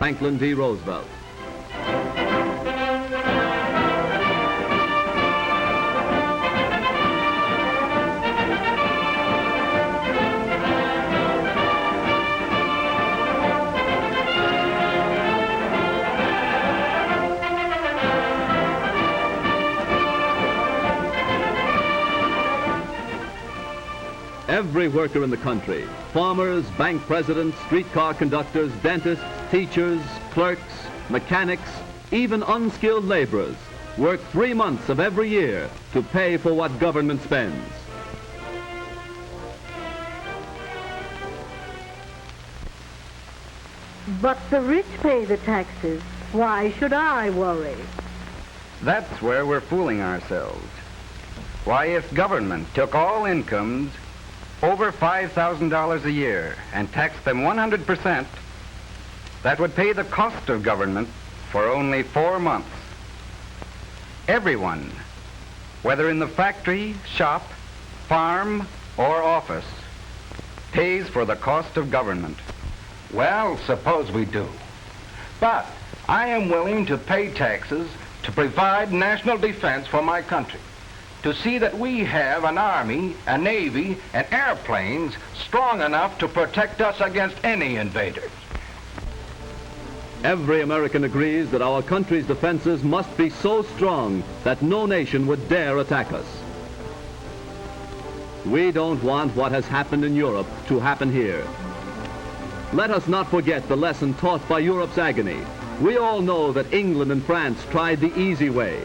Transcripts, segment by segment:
Franklin D. Roosevelt. Every worker in the country, farmers, bank presidents, streetcar conductors, dentists, teachers, clerks, mechanics, even unskilled laborers, work 3 months of every year to pay for what government spends. But the rich pay the taxes. Why should I worry? That's where we're fooling ourselves. Why, if government took all incomes over $5,000 a year and taxed them 100%, that would pay the cost of government for only 4 months. Everyone, whether in the factory, shop, farm, or office, pays for the cost of government. Well, suppose we do. But I am willing to pay taxes to provide national defense for my country, to see that we have an army, a navy, and airplanes strong enough to protect us against any invaders. Every American agrees that our country's defenses must be so strong that no nation would dare attack us. We don't want what has happened in Europe to happen here. Let us not forget the lesson taught by Europe's agony. We all know that England and France tried the easy way,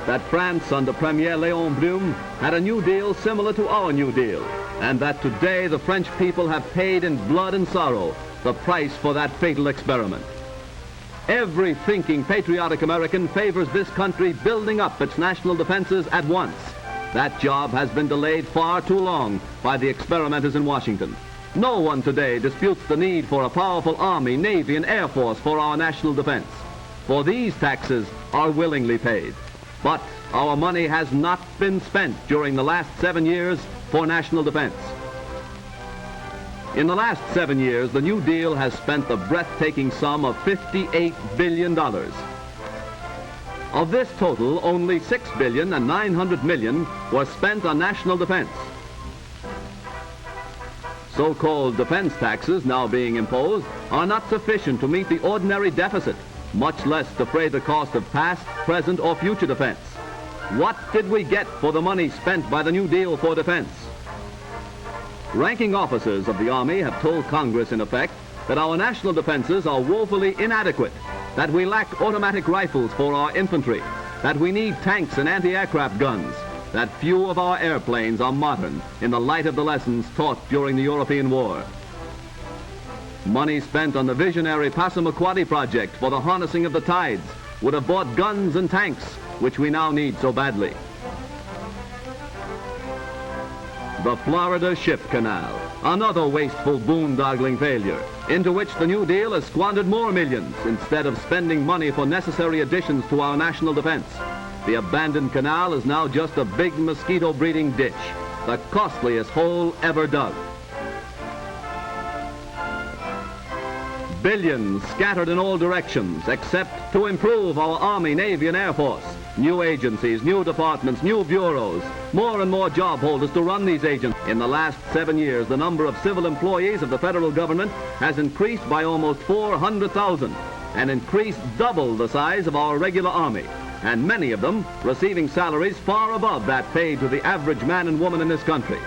that France under Premier Léon Blum had a New Deal similar to our New Deal, and that today the French people have paid in blood and sorrow the price for that fatal experiment. Every thinking, patriotic American favors this country building up its national defenses at once. That job has been delayed far too long by the experimenters in Washington. No one today disputes the need for a powerful Army, Navy, and Air Force for our national defense. For these taxes are willingly paid. But our money has not been spent during the last 7 years for national defense. In the last 7 years, the New Deal has spent the breathtaking sum of $58 billion. Of this total, only $6 billion and $900 million was spent on national defense. So-called defense taxes now being imposed are not sufficient to meet the ordinary deficit, much less defray the cost of past, present, or future defense. What did we get for the money spent by the New Deal for defense? Ranking officers of the Army have told Congress, in effect, that our national defenses are woefully inadequate, that we lack automatic rifles for our infantry, that we need tanks and anti-aircraft guns, that few of our airplanes are modern in the light of the lessons taught during the European War. Money spent on the visionary Passamaquoddy project for the harnessing of the tides would have bought guns and tanks, which we now need so badly. The Florida Ship Canal, another wasteful, boondoggling failure, into which the New Deal has squandered more millions instead of spending money for necessary additions to our national defense. The abandoned canal is now just a big mosquito-breeding ditch, the costliest hole ever dug. Billions scattered in all directions except to improve our Army, Navy, and Air Force. New agencies, new departments, new bureaus, more and more job holders to run these agencies. In the last 7 years, the number of civil employees of the federal government has increased by almost 400,000, and increased double the size of our regular Army, and many of them receiving salaries far above that paid to the average man and woman in this country.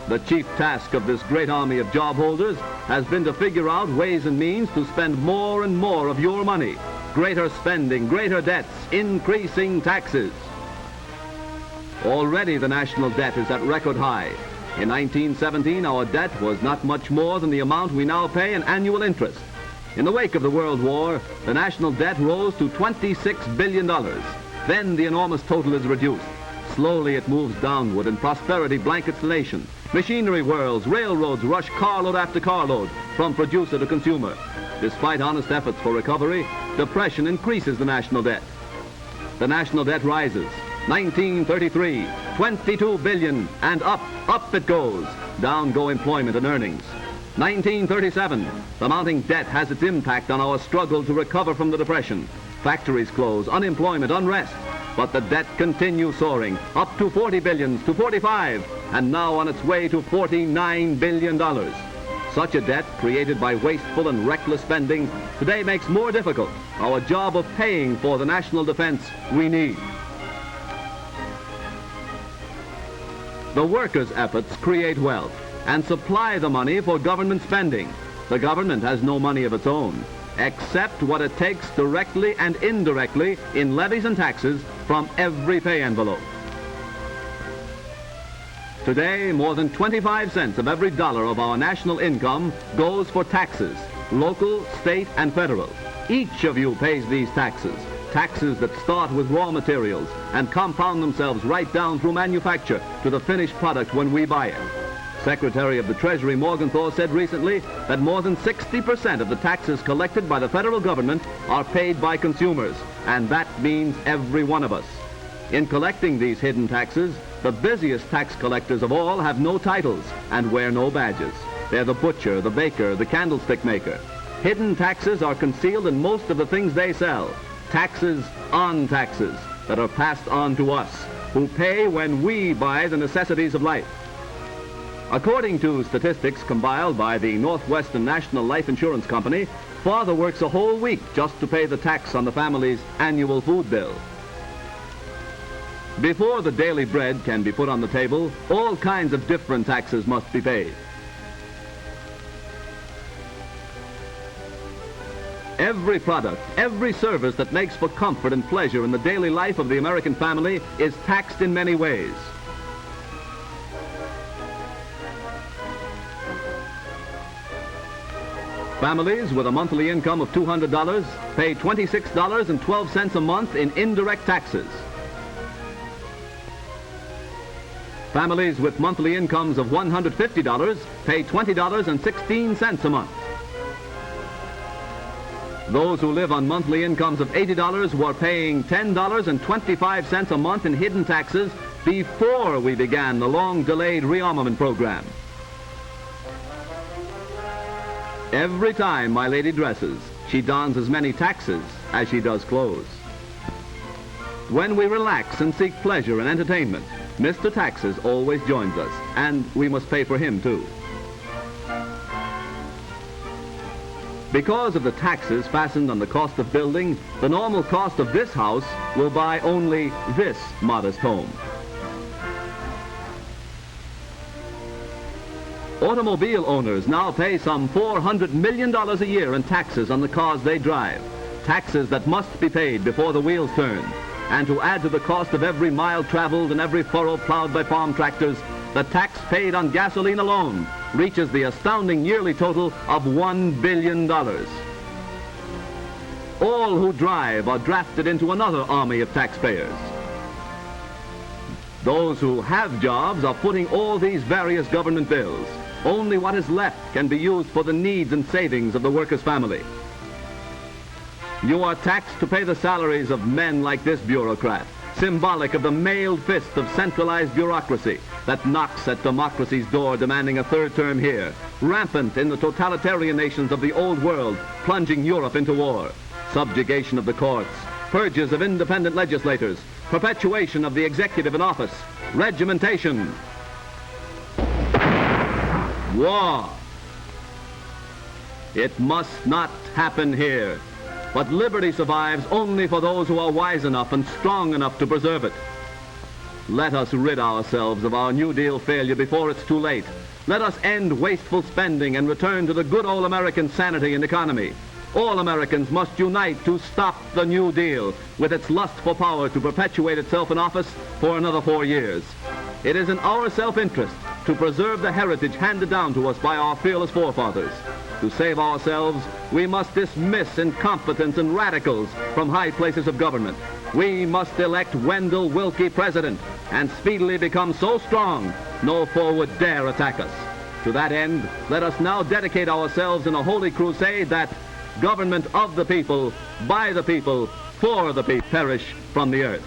The chief task of this great army of job holders has been to figure out ways and means to spend more and more of your money. Greater spending, greater debts, increasing taxes. Already the national debt is at record high. In 1917, our debt was not much more than the amount we now pay in annual interest. In the wake of the World War, the national debt rose to $26 billion. Then the enormous total is reduced. Slowly it moves downward and prosperity blankets the nation. Machinery whirls, railroads rush carload after carload from producer to consumer. Despite honest efforts for recovery, depression increases the national debt. The national debt rises. 1933, $22 billion, and up it goes. Down go employment and earnings. 1937, the mounting debt has its impact on our struggle to recover from the Depression. Factories close, unemployment, unrest. But the debt continues soaring, up to $40 billion, to $45, and now on its way to $49 billion. Such a debt, created by wasteful and reckless spending, today makes more difficult our job of paying for the national defense we need. The workers' efforts create wealth and supply the money for government spending. The government has no money of its own, except what it takes directly and indirectly in levies and taxes from every pay envelope. Today, more than 25 cents of every dollar of our national income goes for taxes, local, state, and federal. Each of you pays these taxes, taxes that start with raw materials and compound themselves right down through manufacture to the finished product when we buy it. Secretary of the Treasury Morgenthau said recently that more than 60% of the taxes collected by the federal government are paid by consumers, and that means every one of us. In collecting these hidden taxes, the busiest tax collectors of all have no titles and wear no badges. They're the butcher, the baker, the candlestick maker. Hidden taxes are concealed in most of the things they sell. Taxes on taxes that are passed on to us, who pay when we buy the necessities of life. According to statistics compiled by the Northwestern National Life Insurance Company, father works a whole week just to pay the tax on the family's annual food bill. Before the daily bread can be put on the table, all kinds of different taxes must be paid. Every product, every service that makes for comfort and pleasure in the daily life of the American family is taxed in many ways. Families with a monthly income of $200 pay $26.12 a month in indirect taxes. Families with monthly incomes of $150 pay $20.16 a month. Those who live on monthly incomes of $80 were paying $10.25 a month in hidden taxes before we began the long-delayed rearmament program. Every time my lady dresses, she dons as many taxes as she does clothes. When we relax and seek pleasure and entertainment, Mr. Taxes always joins us, and we must pay for him too. Because of the taxes fastened on the cost of building, the normal cost of this house will buy only this modest home. Automobile owners now pay some $400 million a year in taxes on the cars they drive, taxes that must be paid before the wheels turn. And to add to the cost of every mile traveled and every furrow plowed by farm tractors, the tax paid on gasoline alone reaches the astounding yearly total of $1 billion. All who drive are drafted into another army of taxpayers. Those who have jobs are footing all these various government bills. Only what is left can be used for the needs and savings of the worker's family. You are taxed to pay the salaries of men like this bureaucrat, symbolic of the mailed fist of centralized bureaucracy that knocks at democracy's door demanding a third term here, rampant in the totalitarian nations of the old world, plunging Europe into war, subjugation of the courts, purges of independent legislators, perpetuation of the executive in office, regimentation, war. It must not happen here. But liberty survives only for those who are wise enough and strong enough to preserve it. Let us rid ourselves of our New Deal failure before it's too late. Let us end wasteful spending and return to the good old American sanity and economy. All Americans must unite to stop the New Deal with its lust for power to perpetuate itself in office for another 4 years. It is in our self-interest to preserve the heritage handed down to us by our fearless forefathers. To save ourselves, we must dismiss incompetents and radicals from high places of government. We must elect Wendell Willkie president and speedily become so strong no foe would dare attack us. To that end, let us now dedicate ourselves in a holy crusade that government of the people, by the people, for the people, perish from the earth.